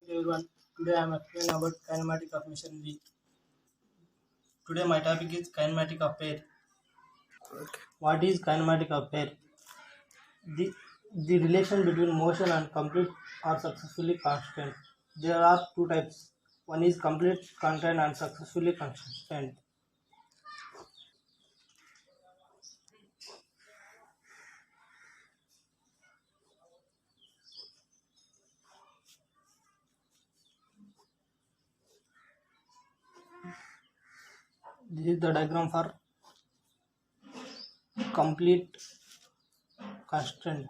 Everyone. Today I am explaining about kinematic of machinery. Today my topic is kinematic of air. What is kinematic of air? The, the relation between motion and complete or successfully constant. There are two types. One is complete constant and successfully constant. This is the diagram for complete constant.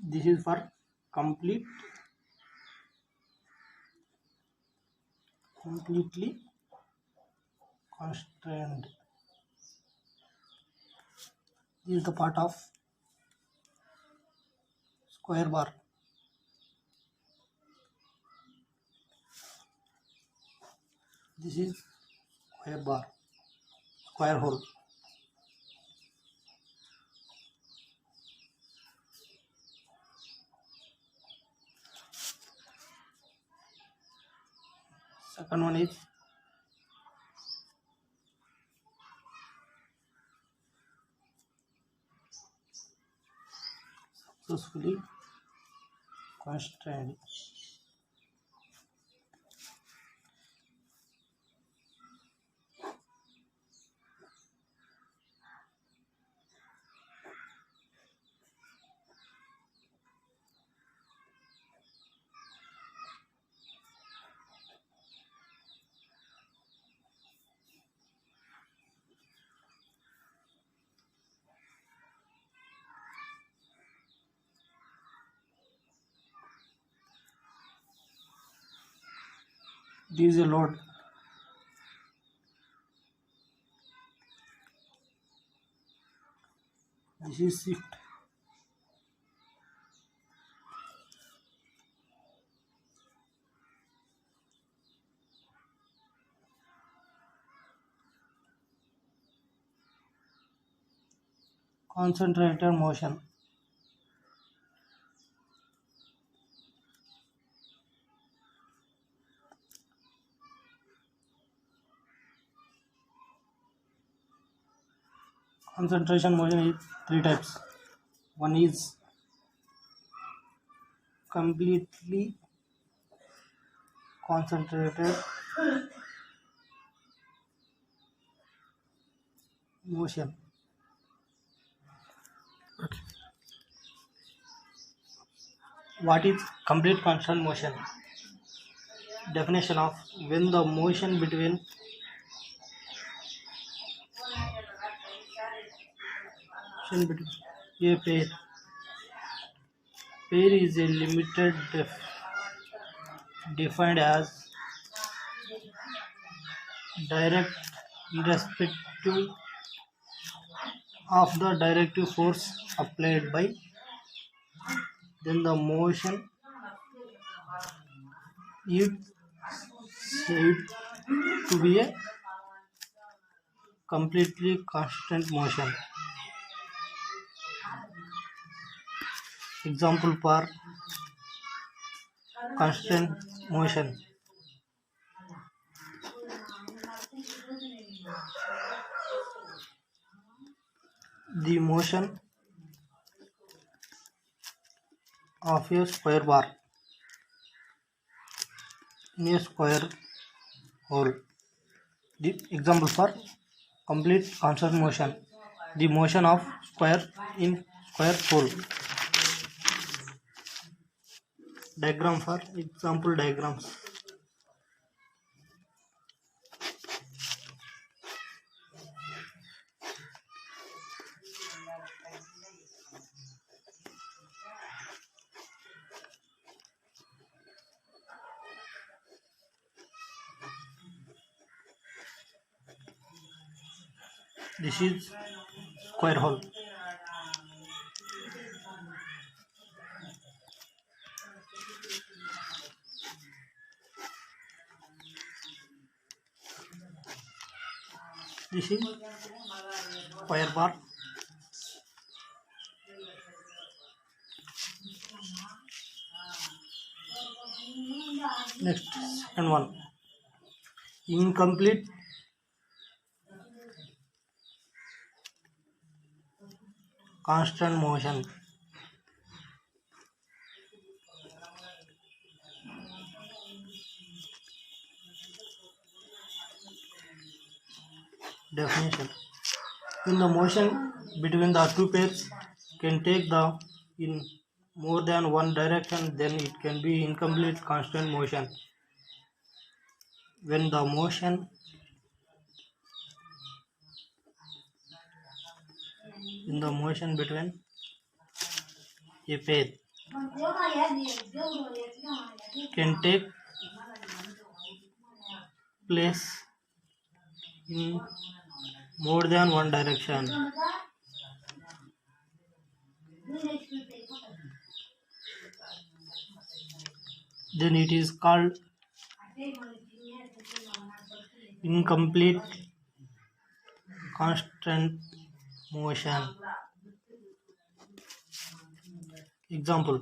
This is for completely constrained. This is the part of square bar. This is square bar, square hole. Second one is successfully constrained. This is a load. This is shift. Concentrated motion. Concentration motion is three types. One is completely concentrated motion. What is complete constant motion? Definition of when the motion between a pair is a limited defined as direct irrespective of the directive force applied by then the motion is said to be a completely constant motion. Example for constant motion. The motion of a square bar in a square hole. The example for complete constant motion. The motion of square in square hole. Diagram for example diagrams. This is square hole. This is square bar. Next, second one, incomplete constant motion. Definition: when the motion between the two pairs can take the in more than one direction, then it can be incomplete constant motion. When the motion between a pair can take place in more than one direction, then it is called incomplete constant motion. Example: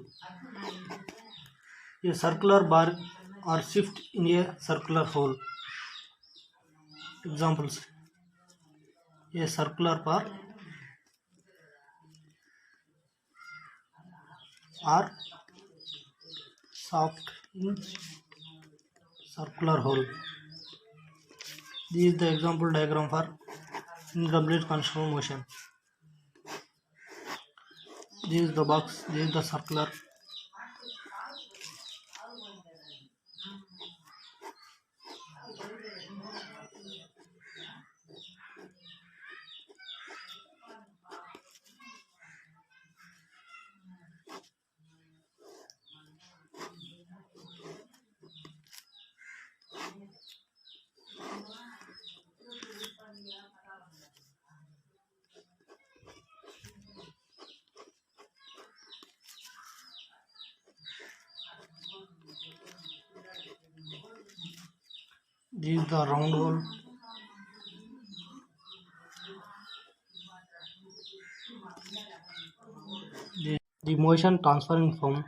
a circular bar or shift in a circular hole. Examples: a circular bar or shaft in circular hole. This is the example diagram for incomplete constant motion. This is the box, this is the circular. This is the round hole. The motion transferring from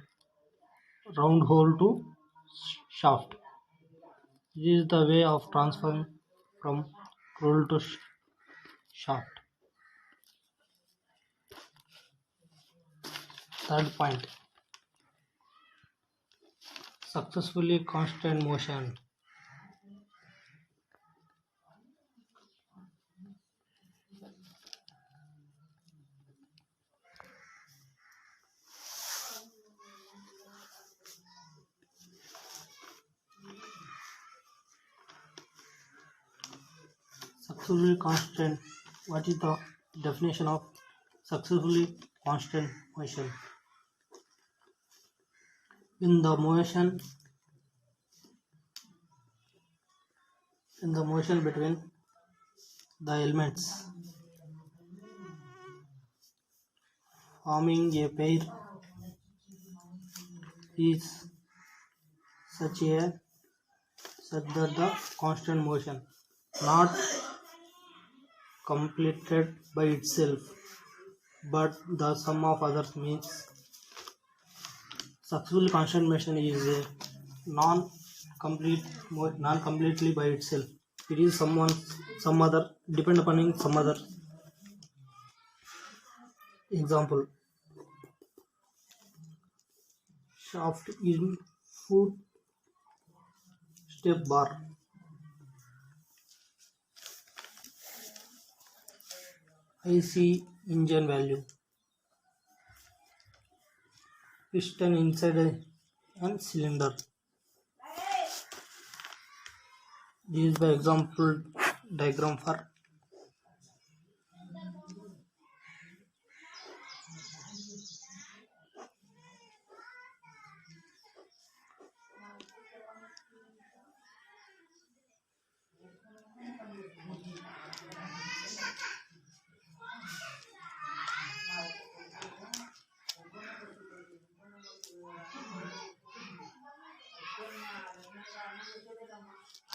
round hole to shaft. This is the way of transferring from roll to shaft. Third point, successfully constant motion. Successfully constant. What is the definition of successfully constant motion? In the motion between the elements forming a pair is such that the constant motion not completed by itself but the sum of others means successful constant motion is a non-completely by itself. It is some other depend upon some other. Example: shaft in foot step bar. IC engine value. Piston inside a cylinder. This is the example diagram for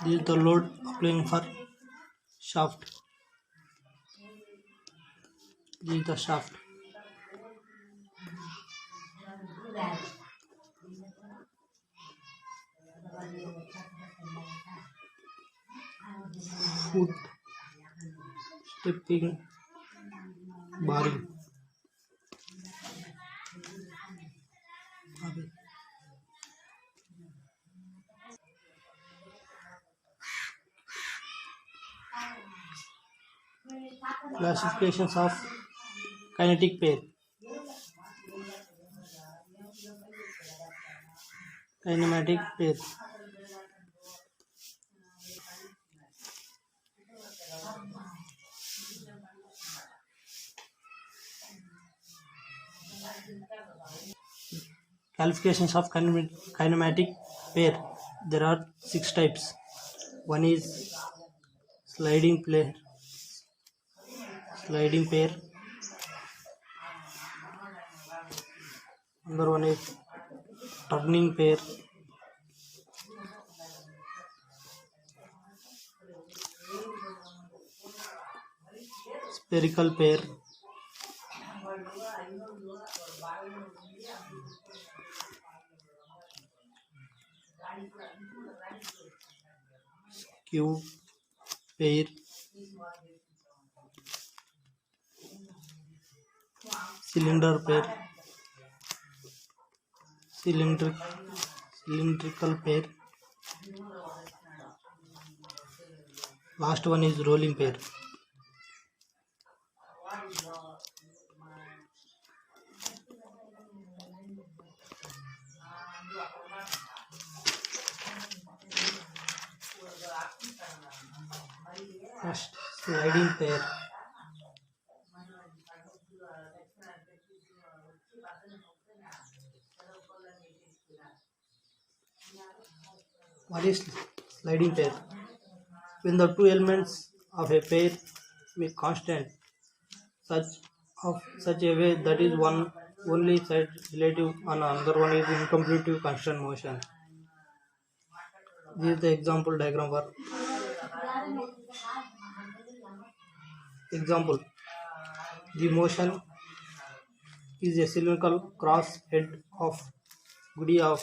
This is the load applying for shaft. This is the shaft. Foot stepping barring. Classifications of kinetic pair. Kinematic pair. Classifications of kinematic pair. There are 6 types. One is sliding pair. Another one is turning pair. Spherical pair. Skew pair. Cylinder pair. Cylindrical pair. Last one is rolling pair. First, sliding pair. What is sliding pair? When the two elements of a pair be constant such a way that is one only side relative and another one is incomplete to constant motion. This is the example diagram for example. The motion is a cylindrical cross head of body of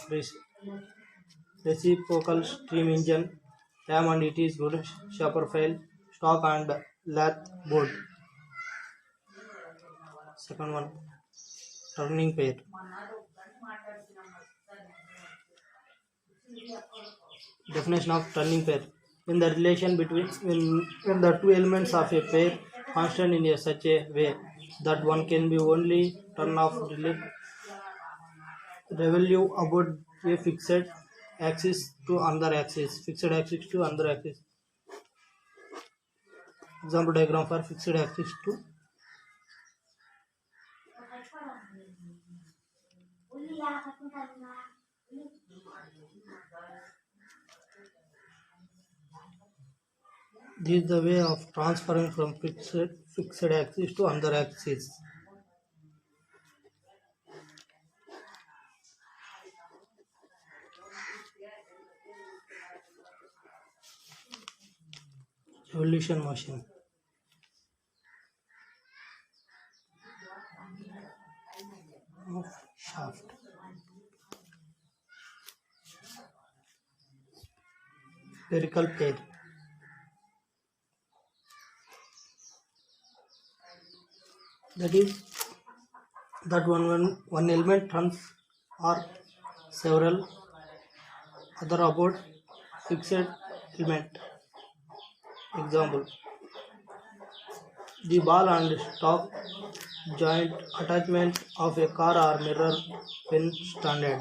reciprocal steam engine ram and it is good shaper file stock and lathe board. Second one, turning pair. Definition of turning pair. When the relation between when the two elements of a pair constant in such a way that one can be only turn off revolve about a fixed axis to another axis. Example diagram for fixed axis to this is the way of transferring from fixed axis to another axis. Revolution motion. Of shaft. Spherical pair. That is that one element turns or several other about fixed element. Example, the ball and stop joint attachment of a car or mirror when standard.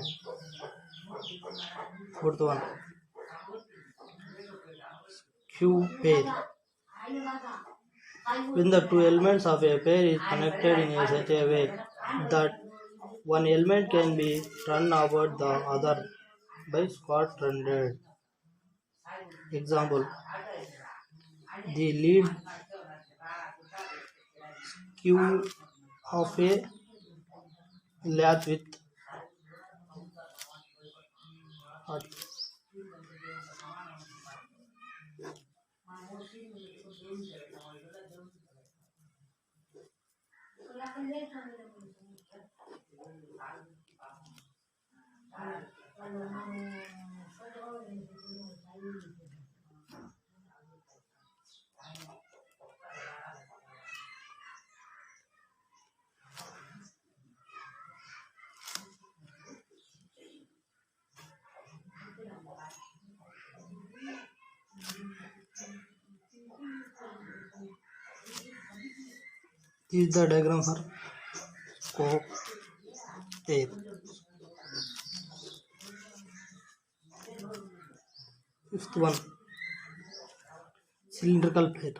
Fourth one, Q pair. When the two elements of a pair is connected in such a way that one element can be turned about the other by Scott Trundle. Example, the lead skew of a lathe with This is the diagram for scope pair. Fifth one, cylindrical pair.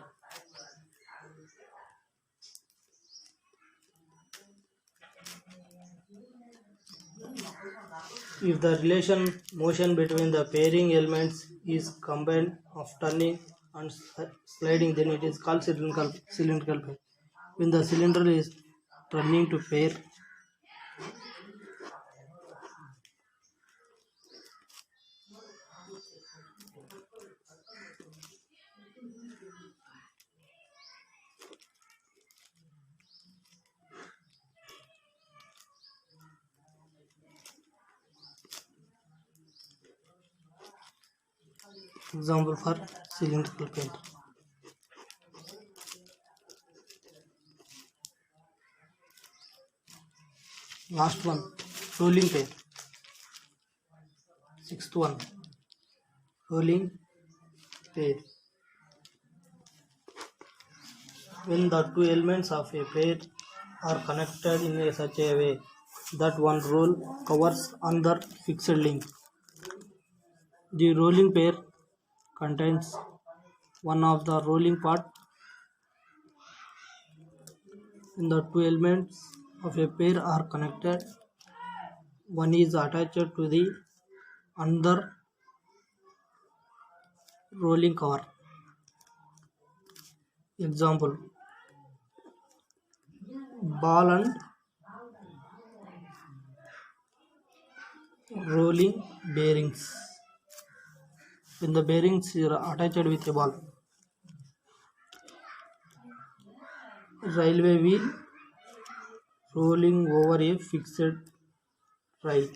If the relation motion between the pairing elements is combined of turning and sliding, then it is called cylindrical pair. When the cylinder is turning to pair, example for cylindrical pair. Last one, rolling pair. Sixth one, rolling pair. When the two elements of a pair are connected in such a way that one roll covers another fixed link, the rolling pair contains one of the rolling part. When the two elements of a pair are connected, one is attached to the another rolling cover. Example, ball and rolling bearings. When the bearings are attached with a ball, railway wheel rolling over a fixed rail.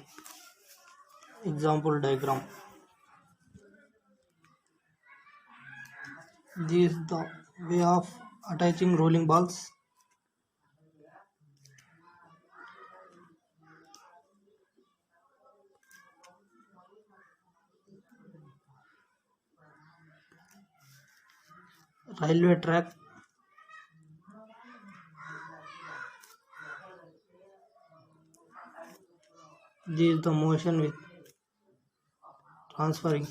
Example diagram. This is the way of attaching rolling balls. Railway track. This is the motion with transferring